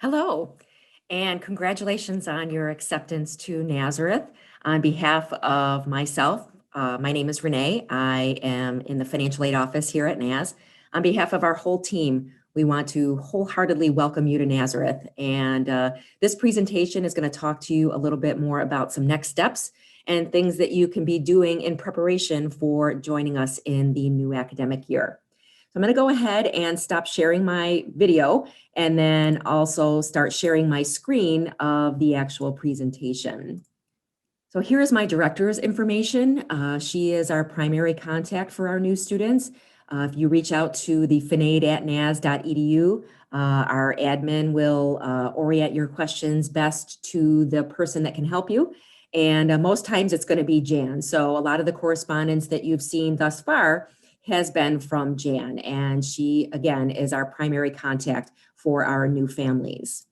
Hello, and congratulations on your acceptance to Nazareth. On behalf of myself, my name is Renee. I am in the financial aid office here at Naz. On behalf of our whole team, we want to wholeheartedly welcome you to Nazareth. And this presentation is going to talk to you a little bit more about some next steps and things that you can be doing in preparation for joining us in the new academic year. So I'm going to go ahead and stop sharing my video and then also start sharing my screen of the actual presentation. So here is my director's information. She is our primary contact for our new students. If you reach out to the finaid@naz.edu, our admin will orient your questions best to the person that can help you. And most times it's going to be Jan. So a lot of the correspondence that you've seen thus far has been from Jan, and she, again, is our primary contact for our new families.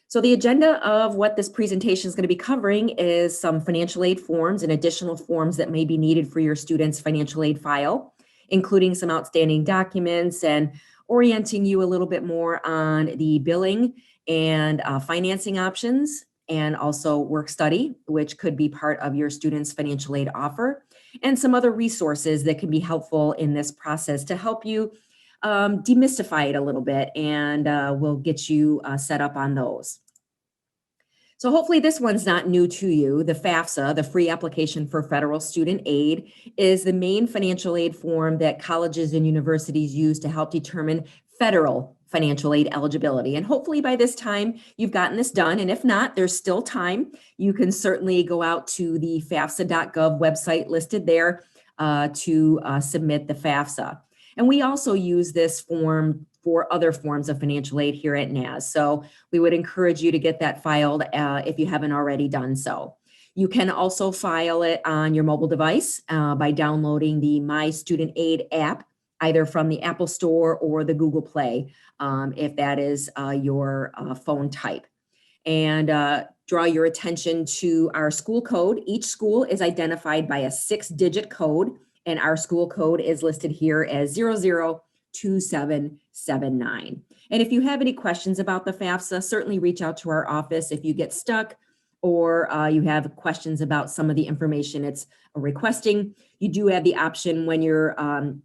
So the agenda of what this presentation is going to be covering is some financial aid forms and additional forms that may be needed for your student's financial aid file, including some outstanding documents and orienting you a little bit more on the billing and financing options, and also work study, which could be part of your student's financial aid offer, and some other resources that can be helpful in this process to help you demystify it a little bit, and we'll get you set up on those. So hopefully this one's not new to you. The FAFSA, the Free Application for Federal Student Aid, is the main financial aid form that colleges and universities use to help determine federal financial aid eligibility. And hopefully by this time you've gotten this done. And if not, there's still time. You can certainly go out to the FAFSA.gov website listed there to submit the FAFSA. And we also use this form for other forms of financial aid here at Naz. So we would encourage you to get that filed if you haven't already done so. You can also file it on your mobile device by downloading the My Student Aid app, either from the Apple Store or the Google Play, if that is your phone type. And draw your attention to our school code. Each school is identified by a 6-digit code, and our school code is listed here as 002779. And if you have any questions about the FAFSA, certainly reach out to our office if you get stuck or you have questions about some of the information it's requesting. You do have the option when you're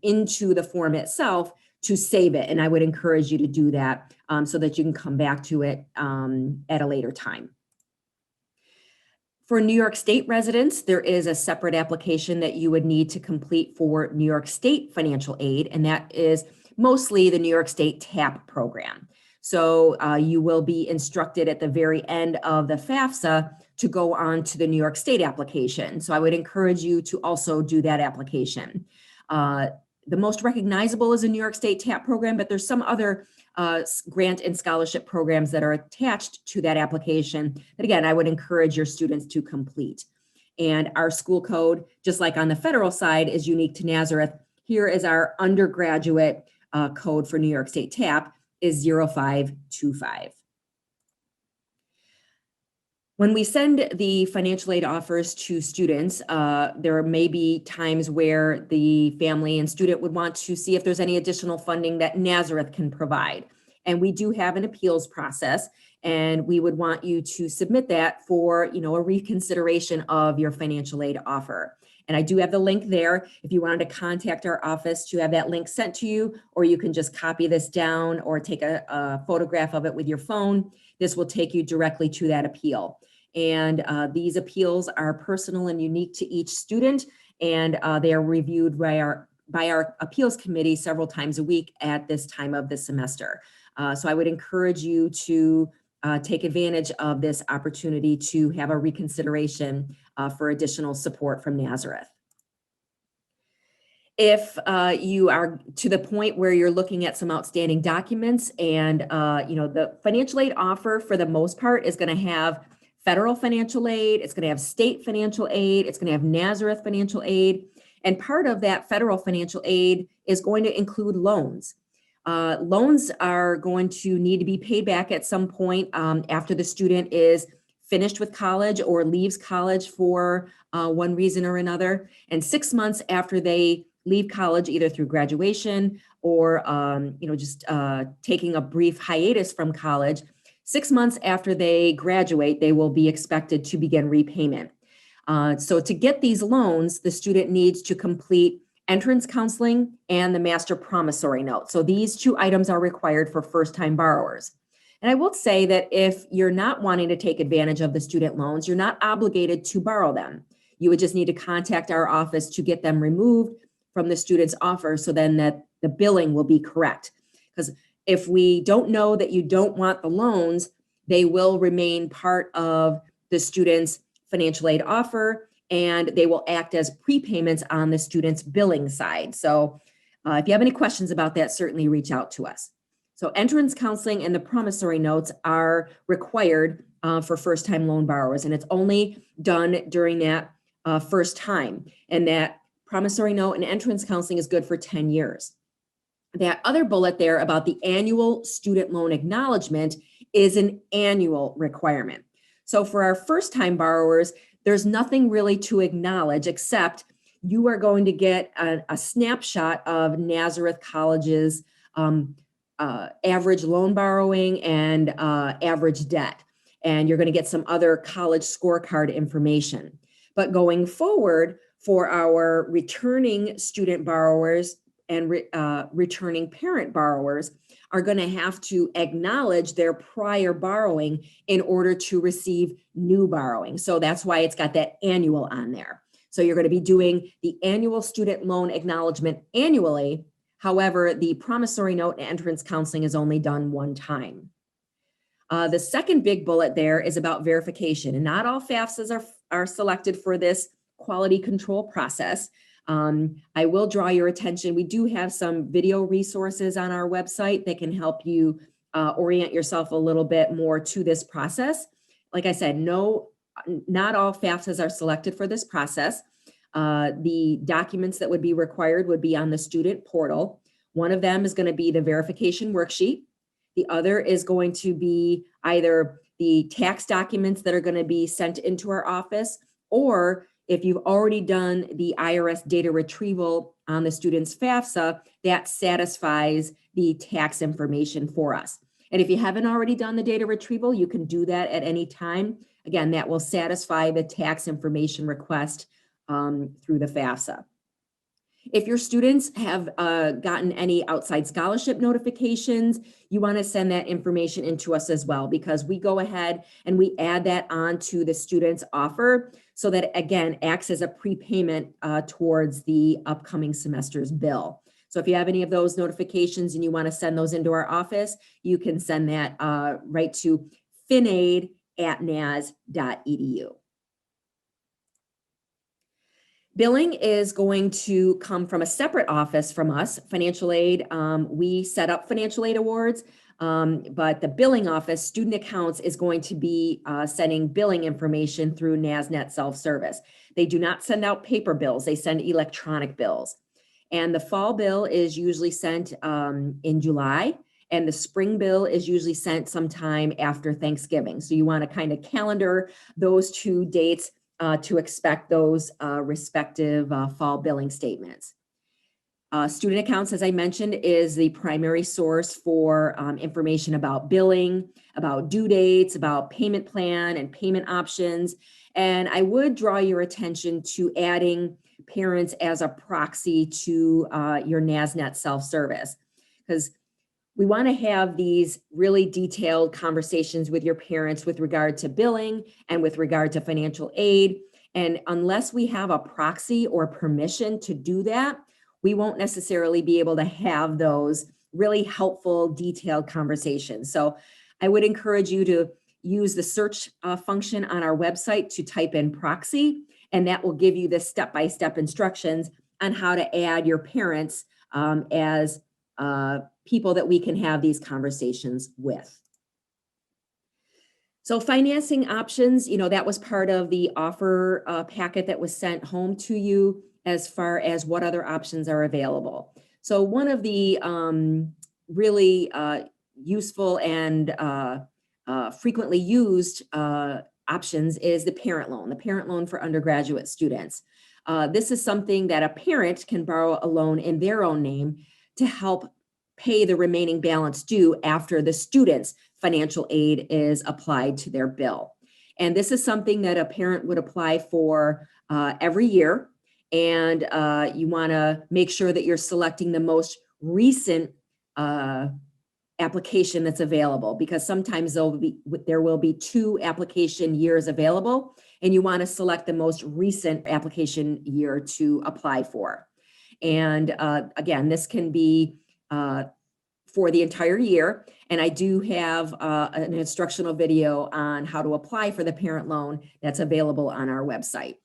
into the form itself to save it, and I would encourage you to do that so that you can come back to it at a later time. For New York State residents, there is a separate application that you would need to complete for New York State financial aid, and that is mostly the New York State TAP program. So you will be instructed at the very end of the FAFSA to go on to the New York State application. So I would encourage you to also do that application. The most recognizable is a New York State TAP program, but there's some other grant and scholarship programs that are attached to that application that, again, I would encourage your students to complete. And our school code, just like on the federal side, is unique to Nazareth. Here is our undergraduate code for New York State TAP is 0525. When we send the financial aid offers to students, there may be times where the family and student would want to see if there's any additional funding that Nazareth can provide. And we do have an appeals process, and we would want you to submit that for, a reconsideration of your financial aid offer. And I do have the link there if you wanted to contact our office to have that link sent to you, or you can just copy this down or take a photograph of it with your phone. This will take you directly to that appeal. And these appeals are personal and unique to each student, and they are reviewed by our appeals committee several times a week at this time of the semester. So I would encourage you to take advantage of this opportunity to have a reconsideration for additional support from Nazareth. If you are to the point where you're looking at some outstanding documents, and the financial aid offer for the most part is going to have federal financial aid, it's going to have state financial aid, it's going to have Nazareth financial aid, and part of that federal financial aid is going to include loans. Loans are going to need to be paid back at some point after the student is finished with college or leaves college for one reason or another. And 6 months after they leave college, either through graduation or just taking a brief hiatus from college, 6 months after they graduate, they will be expected to begin repayment. So to get these loans, the student needs to complete entrance counseling and the master promissory note. So these two items are required for first-time borrowers. And I will say that if you're not wanting to take advantage of the student loans, you're not obligated to borrow them. You would just need to contact our office to get them removed from the student's offer so then that the billing will be correct. Because if we don't know that you don't want the loans, they will remain part of the student's financial aid offer, and they will act as prepayments on the student's billing side. So if you have any questions about that, certainly reach out to us. So entrance counseling and the promissory notes are required for first-time loan borrowers, and it's only done during that first time. And that promissory note and entrance counseling is good for 10 years. That other bullet there about the annual student loan acknowledgement is an annual requirement. So for our first-time borrowers, there's nothing really to acknowledge except you are going to get a snapshot of Nazareth College's average loan borrowing and average debt. And you're going to get some other college scorecard information. But going forward, for our returning student borrowers and returning parent borrowers are going to have to acknowledge their prior borrowing in order to receive new borrowing. So that's why it's got that annual on there. So you're going to be doing the annual student loan acknowledgement annually. However, the promissory note and entrance counseling is only done one time. The second big bullet there is about verification, and not all FAFSAs are selected for this quality control process. I will draw your attention. We do have some video resources on our website that can help you orient yourself a little bit more to this process. Like I said, not all FAFSAs are selected for this process. The documents that would be required would be on the student portal. One of them is going to be the verification worksheet. The other is going to be either the tax documents that are going to be sent into our office, or if you've already done the IRS data retrieval on the student's FAFSA, that satisfies the tax information for us. And if you haven't already done the data retrieval, you can do that at any time. Again, that will satisfy the tax information request through the FAFSA. If your students have gotten any outside scholarship notifications, you want to send that information into us as well, because we go ahead and we add that onto the student's offer so that, again, acts as a prepayment towards the upcoming semester's bill. So if you have any of those notifications and you want to send those into our office, you can send that right to finaid@naz.edu. Billing is going to come from a separate office from us, financial aid. We set up financial aid awards, but the billing office, student accounts, is going to be sending billing information through NazNet self-service. They do not send out paper bills, they send electronic bills. And the fall bill is usually sent in July, and the spring bill is usually sent sometime after Thanksgiving. So you want to kind of calendar those two dates to expect those respective fall billing statements. Student accounts, as I mentioned, is the primary source for information about billing, about due dates, about payment plan and payment options. And I would draw your attention to adding parents as a proxy to your NazNet self-service, because we want to have these really detailed conversations with your parents with regard to billing and with regard to financial aid. And unless we have a proxy or permission to do that, we won't necessarily be able to have those really helpful, detailed conversations. So I would encourage you to use the search function on our website to type in proxy, and that will give you the step-by-step instructions on how to add your parents as people that we can have these conversations with. So financing options, that was part of the offer packet that was sent home to you as far as what other options are available. So one of the really useful and frequently used options is the parent loan for undergraduate students. This is something that a parent can borrow a loan in their own name to help pay the remaining balance due after the student's financial aid is applied to their bill. And this is something that a parent would apply for every year. And you want to make sure that you're selecting the most recent application that's available, because sometimes there will be 2 application years available, and you want to select the most recent application year to apply for. And again, this can be for the entire year. And I do have an instructional video on how to apply for the parent loan that's available on our website.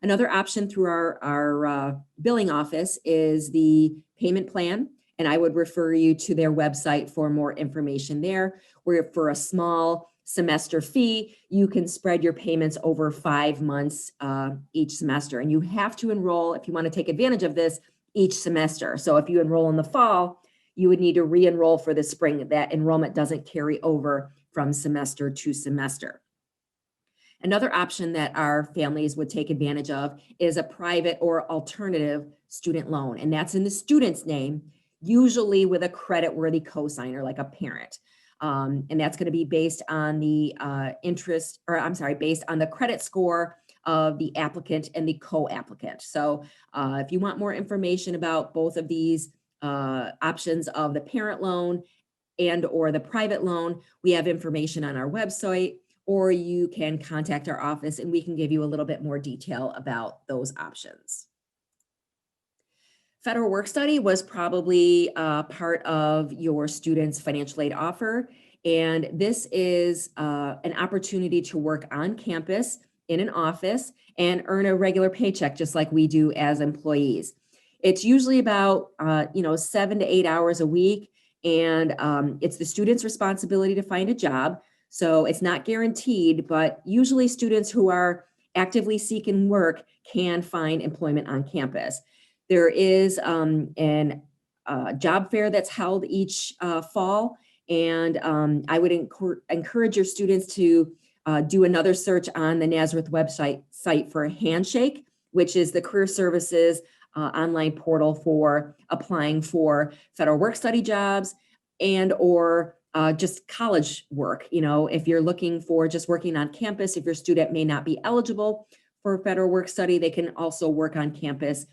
Another option through our billing office is the payment plan. And I would refer you to their website for more information there, where for a small semester fee, you can spread your payments over 5 months each semester. And you have to enroll, if you want to take advantage of this, each semester. So if you enroll in the fall, you would need to re-enroll for the spring. That enrollment doesn't carry over from semester to semester. Another option that our families would take advantage of is a private or alternative student loan. And that's in the student's name, usually with a credit-worthy cosigner like a parent. And that's going to be based on the based on the credit score of the applicant and the co-applicant. So if you want more information about both of these options of the parent loan and or the private loan, we have information on our website, or you can contact our office and we can give you a little bit more detail about those options. Federal work study was probably part of your student's financial aid offer. And this is an opportunity to work on campus in an office and earn a regular paycheck, just like we do as employees. It's usually about 7 to 8 hours a week, and it's the student's responsibility to find a job. So it's not guaranteed, but usually students who are actively seeking work can find employment on campus. There is a job fair that's held each fall, and I would encourage your students to do another search on the Nazareth website for Handshake, which is the career services online portal for applying for federal work study jobs and or just college work. If you're looking for just working on campus, if your student may not be eligible for federal work study, they can also work on campus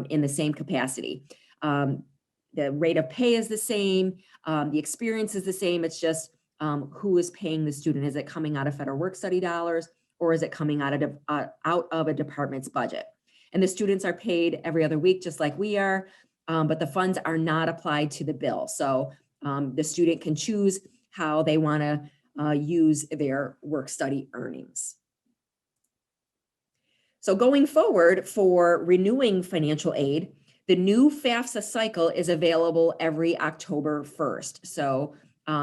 in the same capacity. The rate of pay is the same. The experience is the same. It's just who is paying the student. Is it coming out of federal work study dollars, or is it coming out of a department's budget? And the students are paid every other week, just like we are, but the funds are not applied to the bill. So the student can choose how they want to use their work study earnings. So going forward for renewing financial aid, the new FAFSA cycle is available every October 1st. So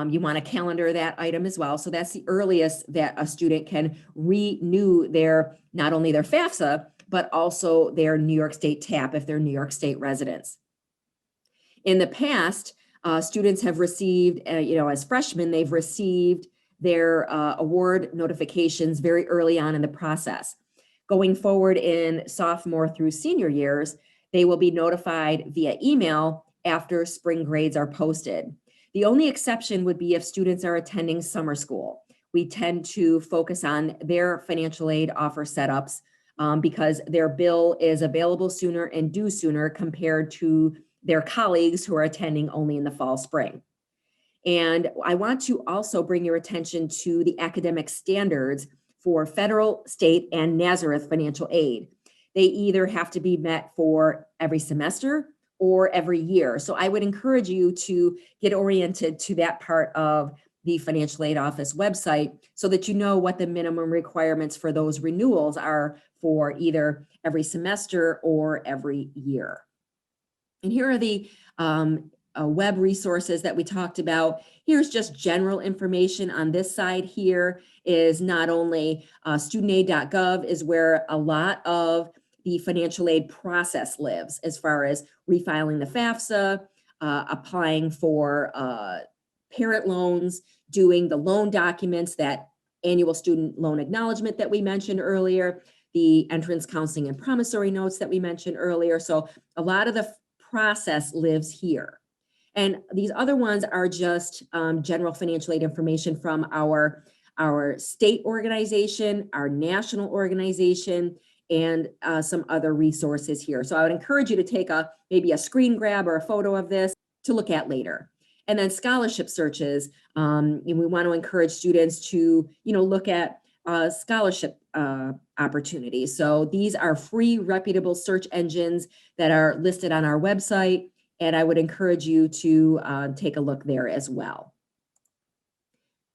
you want to calendar that item as well. So that's the earliest that a student can renew not only their FAFSA, but also their New York State TAP if they're New York State residents. In the past, students have received, as freshmen, they've received their award notifications very early on in the process. Going forward in sophomore through senior years, they will be notified via email after spring grades are posted. The only exception would be if students are attending summer school. We tend to focus on their financial aid offer setups because their bill is available sooner and due sooner compared to their colleagues who are attending only in the fall, spring. And I want to also bring your attention to the academic standards for federal, state, and Nazareth financial aid. They either have to be met for every semester or every year. So I would encourage you to get oriented to that part of the financial aid office website so that you know what the minimum requirements for those renewals are for either every semester or every year. And here are the web resources that we talked about. Here's just general information on this side. Here is not only studentaid.gov is where a lot of the financial aid process lives, as far as refiling the FAFSA, applying for parent loans, doing the loan documents, that annual student loan acknowledgement that we mentioned earlier, the entrance counseling and promissory notes that we mentioned earlier. So a lot of the process lives here. And these other ones are just general financial aid information from our state organization, our national organization, and some other resources here. So I would encourage you to take maybe a screen grab or a photo of this to look at later. And then scholarship searches, and we want to encourage students to, look at scholarship opportunities. So these are free, reputable search engines that are listed on our website, and I would encourage you to take a look there as well.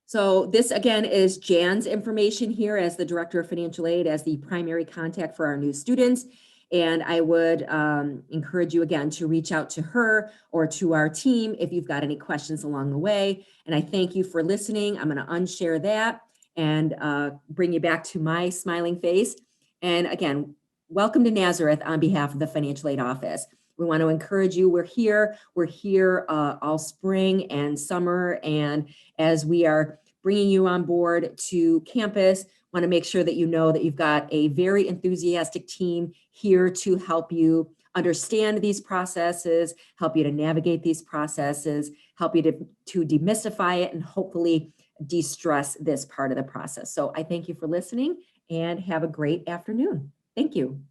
So this again is Jan's information here as the Director of Financial Aid, as the primary contact for our new students. And I would encourage you again to reach out to her or to our team if you've got any questions along the way. And I thank you for listening. I'm going to unshare that and bring you back to my smiling face. And again, welcome to Nazareth on behalf of the Financial Aid Office. We want to encourage you. We're here all spring and summer. And as we are bringing you on board to campus, want to make sure that you know that you've got a very enthusiastic team here to help you understand these processes, help you to navigate these processes, help you to demystify it, and hopefully de-stress this part of the process. So I thank you for listening and have a great afternoon. Thank you.